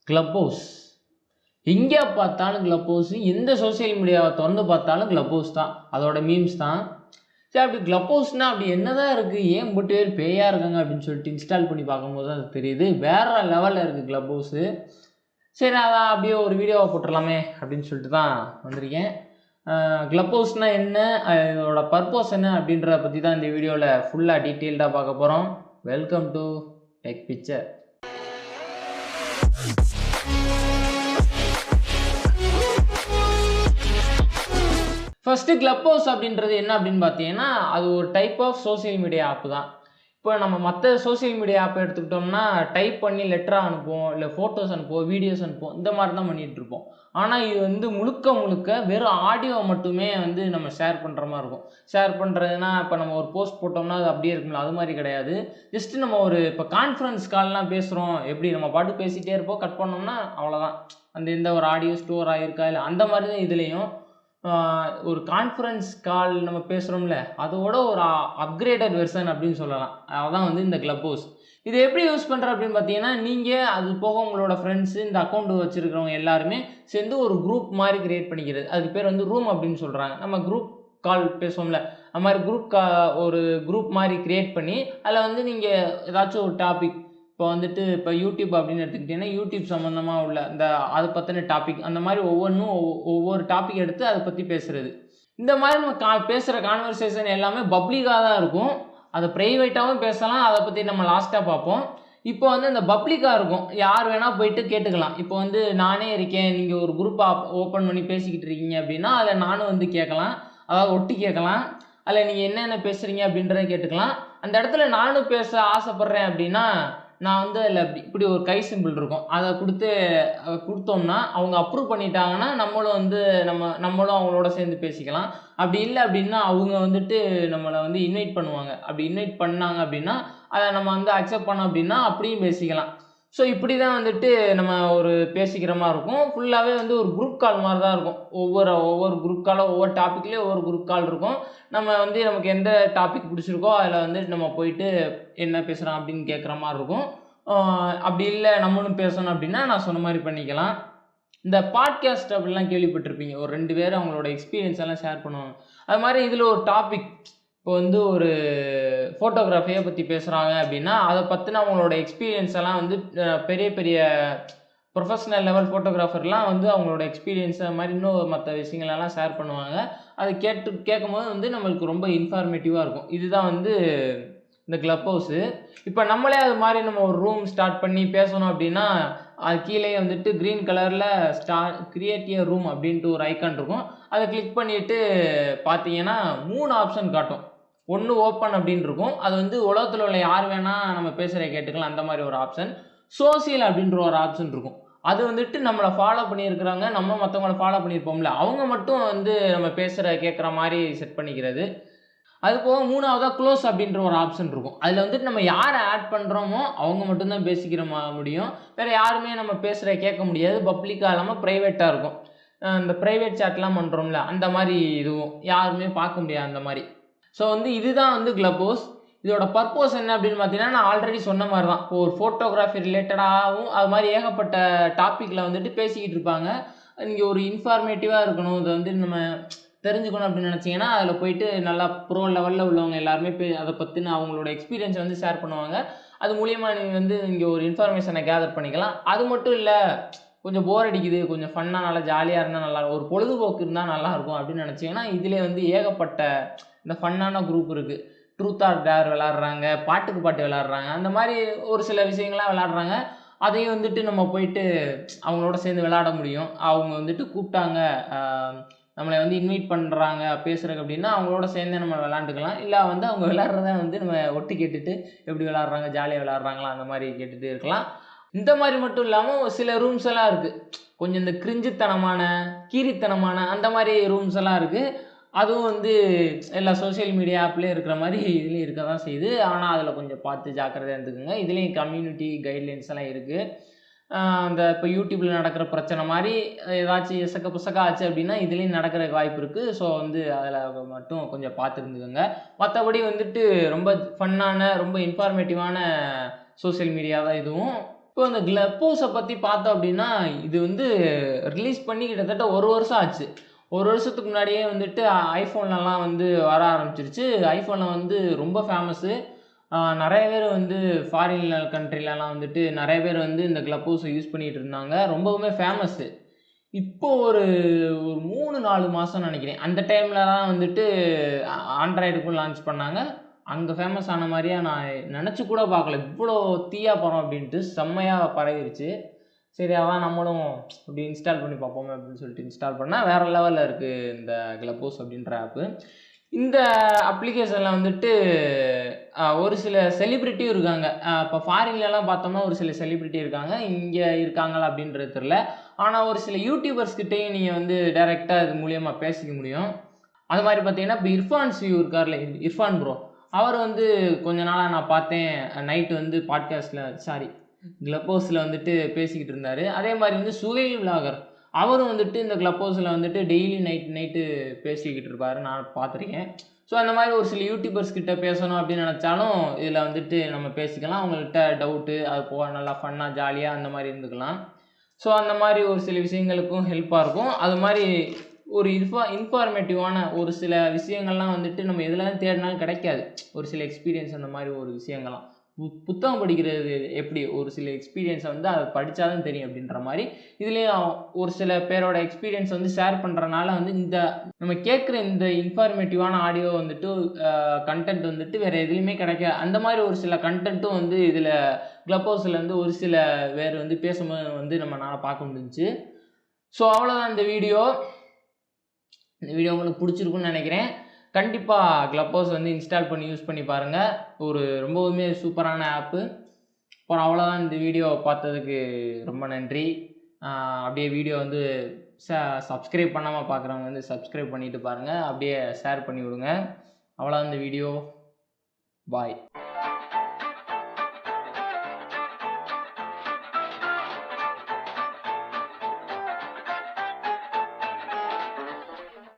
Clubhouse. எங்கே பார்த்தாலும் Clubhouse, எந்த சோசியல் மீடியாவை திறந்து பார்த்தாலும் Clubhouse தான், அதோட மீம்ஸ் தான். சரி, அப்படி Clubhouseனா அப்படி என்னதான் இருக்குது, ஏன் போட்டு பேர் பேயாக இருக்காங்க அப்படின்னு சொல்லிட்டு இன்ஸ்டால் பண்ணி பார்க்கும்போது தான் அது தெரியுது. வேறு லெவலில் இருக்குது Clubhouse. சரி, அதான் அப்படியே ஒரு வீடியோவை போட்டுடலாமே அப்படின்னு சொல்லிட்டு தான் வந்திருக்கேன். Clubhouseனா என்ன, இதோட பர்பஸ் என்ன அப்படின்றத பற்றி தான் இந்த வீடியோவில் ஃபுல்லாக டீட்டெயில்டாக பார்க்க போகிறோம். Welcome to tech picture. First Clubhouse அப்படின்றது என்ன அப்படின்னு பார்த்தீங்கன்னா, அது ஒரு type of social media app தான். இப்போ நம்ம மற்ற சோசியல் மீடியா ஆப் எடுத்துக்கிட்டோம்னா டைப் பண்ணி லெட்டராக அனுப்புவோம், இல்லை ஃபோட்டோஸ் அனுப்புவோம், வீடியோஸ் அனுப்புவோம், இந்த மாதிரி தான் பண்ணிகிட்ருப்போம். ஆனால் இது வந்து முழுக்க வெறும் ஆடியோ மட்டுமே வந்து நம்ம ஷேர் பண்ணுற மாதிரி இருக்கும். ஷேர் பண்ணுறதுனா இப்போ நம்ம ஒரு போஸ்ட் போட்டோம்னா அது அப்படியே இருக்கும்ல, அது மாதிரி கிடையாது. ஜஸ்ட்டு நம்ம ஒரு இப்போ கான்ஃபரன்ஸ் கால்லாம் பேசுகிறோம், எப்படி நம்ம பாட்டு பேசிகிட்டே இருப்போம், கட் பண்ணோம்னா அவ்வளோதான். அந்த எந்த ஒரு ஆடியோ ஸ்டோர் ஆகிருக்கா இல்லை அந்த மாதிரி தான் இதுலேயும். ஒரு கான்ஃபரன்ஸ் கால் நம்ம பேசுகிறோம்ல, அதோட ஒரு அப்கிரேடட் வெர்ஷன் அப்படின்னு சொல்லலாம். அதான் வந்து இந்த Clubhouse. இதை எப்படி யூஸ் பண்ணுற அப்படின்னு பார்த்தீங்கன்னா, நீங்கள் அது போக உங்களோட ஃப்ரெண்ட்ஸு, இந்த அக்கௌண்ட் வச்சுருக்கிறவங்க எல்லாருமே சேர்ந்து ஒரு குரூப் மாதிரி க்ரியேட் பண்ணிக்கிறது. அதுக்கு பேர் வந்து ரூம் அப்படின்னு சொல்கிறாங்க. நம்ம குரூப் கால் பேசுவோம்ல, அது மாதிரி ஒரு குரூப் மாதிரி க்ரியேட் பண்ணி அதில் வந்து நீங்கள் ஏதாச்சும் ஒரு டாபிக், இப்போ வந்துட்டு இப்போ யூடியூப் அப்படின்னு எடுத்துக்கிட்டிங்கன்னா யூடியூப் சம்மந்தமாக உள்ள இந்த அதை பற்றின டாபிக், அந்த மாதிரி ஒவ்வொரு டாபிக் எடுத்து அதை பற்றி பேசுகிறது. இந்த மாதிரி நம்ம பேசுகிற கான்வர்சேஷன் எல்லாமே பப்ளிக்காக தான் இருக்கும். அதை ப்ரைவேட்டாகவும் பேசலாம், அதை பற்றி நம்ம லாஸ்ட்டாக பார்ப்போம். இப்போ வந்து இந்த பப்ளிக்காக இருக்கும், யார் வேணால் போயிட்டு கேட்டுக்கலாம். இப்போ வந்து நானே இருக்கேன், நீங்கள் ஒரு குரூப் ஓப்பன் பண்ணி பேசிக்கிட்டு இருக்கீங்க அப்படின்னா அதில் நானும் வந்து கேட்கலாம், அதாவது ஒட்டி கேட்கலாம். அதில் நீங்கள் என்னென்ன பேசுகிறீங்க அப்படின்றத கேட்டுக்கலாம். அந்த இடத்துல நானும் பேச ஆசைப்பட்றேன் அப்படின்னா நான் வந்து அதில் இப்படி ஒரு கை சிம்பிள் இருக்கும், அதை கொடுத்தோம்னா அவங்க அப்ரூவ் பண்ணிட்டாங்கன்னா நம்மளும் அவங்களோட சேர்ந்து பேசிக்கலாம். அப்படி இல்லை அப்படின்னா அவங்க வந்துட்டு நம்மளை வந்து இன்வைட் பண்ணுவாங்க. அப்படி இன்வைட் பண்ணாங்க அப்படின்னா அதை நம்ம வந்து அக்செப்ட் பண்ணோம் அப்படின்னா அப்படியும் பேசிக்கலாம். ஸோ இப்படி தான் வந்துட்டு நம்ம ஒரு பேசிக்கிற மாதிரி இருக்கும். ஃபுல்லாகவே வந்து ஒரு குரூப் கால் மாதிரி தான் இருக்கும். ஒவ்வொரு குரூப் காலும் ஒவ்வொரு டாப்பிக்லேயும் ஒவ்வொரு குரூப் கால் இருக்கும். நம்ம வந்து நமக்கு எந்த டாபிக் பிடிச்சிருக்கோ அதில் வந்து நம்ம போயிட்டு என்ன பேசுகிறோம் அப்படின்னு கேட்குற மாதிரி இருக்கும். அப்படி இல்லை நம்மளும் பேசணும் அப்படின்னா நான் சொன்ன மாதிரி பண்ணிக்கலாம். இந்த பாட்காஸ்ட் அப்படிலாம் கேள்விப்பட்டிருப்பீங்க, ஒரு 2 பேர் அவங்களோட எக்ஸ்பீரியன்ஸ் எல்லாம் ஷேர் பண்ணுவாங்க. அது மாதிரி இதில் ஒரு டாபிக், இப்போ வந்து ஒரு ஃபோட்டோகிராஃபியை பற்றி பேசுகிறாங்க அப்படின்னா அதை பற்றின அவங்களோட எக்ஸ்பீரியன்ஸ் எல்லாம் வந்து பெரிய பெரிய ப்ரொஃபஷ்னல் லெவல் ஃபோட்டோகிராஃபர்லாம் வந்து அவங்களோட எக்ஸ்பீரியன்ஸ் அது மாதிரி இன்னும் மற்ற விஷயங்களெல்லாம் ஷேர் பண்ணுவாங்க. அதை கேட்கும்போது வந்து நம்மளுக்கு ரொம்ப இன்ஃபார்மேட்டிவாக இருக்கும். இதுதான் வந்து இந்த Clubhouse. இப்போ நம்மளே அது மாதிரி நம்ம ஒரு ரூம் ஸ்டார்ட் பண்ணி பேசணும் அப்படின்னா அது கீழே வந்துட்டு க்ரீன் கலரில் கிரியேட் எ ரூம் அப்படின்ட்டு ஒரு ஐக்கான் இருக்கும். அதை கிளிக் பண்ணிவிட்டு பார்த்தீங்கன்னா 3 ஆப்ஷன் காட்டும். ஒன்று ஓப்பன் அப்படின்னு இருக்கும், அது வந்து உலகத்தில் உள்ள யார் வேணால் நம்ம பேசுகிற கேட்டுக்கலாம், அந்த மாதிரி ஒரு ஆப்ஷன். சோசியல் அப்படின்ற ஒரு ஆப்ஷன் இருக்கும், அது வந்துட்டு நம்மளை ஃபாலோ பண்ணியிருக்கிறாங்க, நம்ம மற்றவங்கள ஃபாலோ பண்ணியிருப்போம்ல, அவங்க மட்டும் வந்து நம்ம கேட்குற மாதிரி செட் பண்ணிக்கிறது. அது போக 3ஆவதாக க்ளோஸ் அப்படின்ற ஒரு ஆப்ஷன் இருக்கும். அதில் வந்துட்டு நம்ம யாரை ஆட் பண்ணுறோமோ அவங்க மட்டும்தான் பேசிக்கிற முடியும். வேறு யாருமே நம்ம கேட்க முடியாது. பப்ளிக்காக இல்லாமல் ப்ரைவேட்டாக இருக்கும். இந்த ப்ரைவேட் சாட்லாம் பண்ணுறோம்ல, அந்த மாதிரி இதுவும் யாருமே பார்க்க முடியாது அந்த மாதிரி. ஸோ வந்து இதுதான் வந்து Clubhouse. இதோட பர்பஸ் என்ன அப்படின்னு பார்த்தீங்கன்னா, நான் ஆல்ரெடி சொன்ன மாதிரி தான். இப்போ ஒரு ஃபோட்டோகிராஃபி ரிலேட்டடாகவும் அது மாதிரி ஏகப்பட்ட டாப்பிக்கில் வந்துட்டு பேசிக்கிட்டு இருப்பாங்க. நீங்கள் ஒரு இன்ஃபார்மேட்டிவாக இருக்கணும், இதை வந்து நம்ம தெரிஞ்சுக்கணும் அப்படின்னு நினச்சிங்கன்னா அதில் போயிட்டு நல்லா ப்ரோ லெவலில் உள்ளவங்க எல்லாருமே அதை பற்றின அவங்களோட எக்ஸ்பீரியன்ஸை வந்து ஷேர் பண்ணுவாங்க. அது மூலிமா நீங்கள் வந்து இங்கே ஒரு இன்ஃபர்மேஷனை கேதர் பண்ணிக்கலாம். அது மட்டும் இல்லை, கொஞ்சம் போர் அடிக்குது, கொஞ்சம் ஃபன்னாக நல்லா ஜாலியாக இருந்தால் நல்லா, ஒரு பொழுதுபோக்கு இருந்தால் நல்லாயிருக்கும் அப்படின்னு நினச்சிங்கன்னா இதிலே வந்து ஏகப்பட்ட இந்த ஃபன்னான குரூப் இருக்குது. ட்ரூத் ஆர் டேர் விளாட்றாங்க, பாட்டுக்கு பாட்டு விளாட்றாங்க, அந்த மாதிரி ஒரு சில விஷயங்கள்லாம் விளாட்றாங்க. அதையும் வந்துட்டு நம்ம போயிட்டு அவங்களோட சேர்ந்து விளாட முடியும். அவங்க வந்துட்டு கூப்பிட்டாங்க, நம்மளை வந்து இன்வைட் பண்ணுறாங்க பேசுகிறதுக்கு அப்படின்னா அவங்களோட சேர்ந்தே நம்ம விளாண்டுக்கலாம். இல்லை வந்து அவங்க விளாட்றத வந்து நம்ம ஒட்டி கேட்டுட்டு எப்படி விளாட்றாங்க, ஜாலியாக விளாட்றாங்களா அந்த மாதிரி கேட்டுகிட்டு இருக்கலாம். இந்த மாதிரி மட்டும் இல்லாமல் சில ரூம்ஸ் எல்லாம் இருக்குது, கொஞ்சம் இந்த கிரிஞ்சுத்தனமான கீரித்தனமான அந்த மாதிரி ரூம்ஸ் எல்லாம் இருக்குது. அதுவும் வந்து எல்லா சோசியல் மீடியா ஆப்லேயும் இருக்கிற மாதிரி இதுலேயும் இருக்க தான் செய்யுது. ஆனால் அதில் கொஞ்சம் பார்த்து ஜாக்கிரதையாக இருந்துக்குங்க. இதுலேயும் கம்யூனிட்டி கைட்லைன்ஸ் எல்லாம் இருக்குது. அந்த இப்போ யூடியூப்பில் நடக்கிற பிரச்சனை மாதிரி ஏதாச்சும் எசக்க புசக்கா ஆச்சு அப்படின்னா இதுலேயும் நடக்கிறதுக்கு வாய்ப்பு இருக்குது. ஸோ வந்து அதில் மட்டும் கொஞ்சம் பார்த்துருந்துக்கோங்க. மற்றபடி வந்துட்டு ரொம்ப ஃபன்னான ரொம்ப இன்ஃபார்மேட்டிவான சோசியல் மீடியா தான் இதுவும். இப்போ இந்த Clubhouse பத்தி பார்த்தோம் அப்படின்னா, இது வந்து ரிலீஸ் பண்ணி கிட்டத்தட்ட 1 வருஷம் ஆச்சு. 1 வருஷத்துக்கு முன்னாடியே வந்துட்டு iPhoneலலாம் வந்து வர ஆரம்பிச்சிருச்சு. iPhoneல வந்து ரொம்ப ஃபேமஸு. நெறைய பேர் வந்து ஃபாரின் கண்ட்ரிலலாம் வந்துட்டு நெறைய பேர் வந்து இந்த Clubhouse யூஸ் பண்ணிட்டு இருந்தாங்க. ரொம்பவுமே ஃபேமஸு. இப்போ ஒரு 3, 4 மாசம்னு நெனைக்கிறேன். அந்த டைம்லலாம் வந்துட்டு ஆண்ட்ராய்டுக்கும் லான்ச் பண்ணாங்க. அங்க ஃபேமஸ் ஆன மாரியா நான் நெனச்சு கூட பார்க்கல. இவ்ளோ தீயா படம் அப்டின்ட்டு செம்மையா பரவிருச்சு. சரி அதான் நம்மளும் அப்படி இன்ஸ்டால் பண்ணி பார்ப்போமே அப்படின்னு சொல்லிட்டு இன்ஸ்டால் பண்ணா வேற லெவல்ல இருக்கு இந்த Clubhouse அப்படின்ற ஆப்பு. இந்த அப்ளிகேஷன்ல வந்துட்டு ஒரு சில செலிபிரிட்டியும் இருக்காங்க. இப்போ ஃபாரின்லலாம் பார்த்தோம்னா ஒரு சில செலிபிரிட்டி இருக்காங்க. இங்க இருக்காங்களா அப்படின்றது தெரியல. ஆனா ஒரு சில யூடியூபர்ஸ் கிட்டயும் நீங்க வந்து டைரக்ட்டா இது மூலியமா பேசிக்க முடியும். அது மாரி பார்த்தீங்கன்னா, இப்போ இர்ஃபான் சியூ இருக்கார்ல, இர்ஃபான் ப்ரோ. அவர் வந்து கொஞ்ச நாளா நான் பார்த்தேன். நைட் வந்து பாட்காஸ்ட்ல Clubhouseல வந்துட்டு பேசிக்கிட்டு இருந்தாரு. அதே மாரி வந்து சுஹைல் விளாகர். அவரும் வந்துட்டு இந்த Clubhouseல வந்துட்டு டெய்லி நைட்டு பேசிக்கிட்டு இருப்பாரு. நான் பார்த்துருக்கேன். ஸோ அந்த மாரி ஒரு சில யூடியூபர்ஸ் கிட்ட பேசணும் அப்படின்னு நெனச்சாலும், இதில வந்துட்டு நம்ம பேசிக்கலாம். அவங்கள்ட்ட டவுட்டு அது போக நல்லா ஃபன்னா, ஜாலியா அந்த மாரி இருந்துக்கலாம். ஸோ அந்த மாரி ஒரு சில விஷயங்களுக்கும் ஹெல்ப்பா இருக்கும். அது மாரி ஒரு இன்ஃபார்மேட்டிவான ஒரு சில விஷயங்கள்லாம் வந்துட்டு நம்ம எதுல தான் தேடினாலும் கிடைக்காது. ஒரு சில எக்ஸ்பீரியன்ஸ் அந்த மாரி ஒரு விஷயங்கள்லாம். புத்தகம் படிக்கிறது எப்படி ஒரு சில எக்ஸ்பீரியன்ஸ வந்து அத படிச்சா தான் தெரியும் அப்படின்ற மாரி, இதுலயும் ஒரு சில பேரோட எக்ஸ்பீரியன்ஸ் வந்து ஷேர் பண்றனால வந்து இந்த நம்ம கேட்கிற இந்த இன்ஃபார்மேட்டிவான ஆடியோ வந்துட்டு கன்டென்ட் வந்துட்டு வேற எதுலயுமே கிடைக்காது. அந்த மாரி ஒரு சில கன்டென்ட்டும் வந்து இதுல Clubhouseல வந்து ஒரு சில பேர் வந்து பேசும்போது வந்து நம்மனால பார்க்க முடிஞ்சுச்சு. ஸோ அவ்வளோதான் இந்த வீடியோ. இந்த வீடியோ உங்களுக்கு பிடிச்சிருக்கும்னு நினைக்கிறேன். கண்டிப்பா Clubhouse வந்து இன்ஸ்டால் பண்ணி யூஸ் பண்ணி பாருங்க. ஒரு ரொம்பவுமே சூப்பரான ஆப்பு. அப்புறம் அவ்வளோதான் இந்த வீடியோ பார்த்ததுக்கு ரொம்ப நன்றி. அப்படியே வீடியோ வந்து சப்ஸ்கிரைப் பண்ணாம பார்க்குறவங்க வந்து சப்ஸ்கிரைப் பண்ணிட்டு பாருங்க. அப்படியே ஷேர் பண்ணி விடுங்க. அவ்வளோதான் இந்த வீடியோ. பாய்.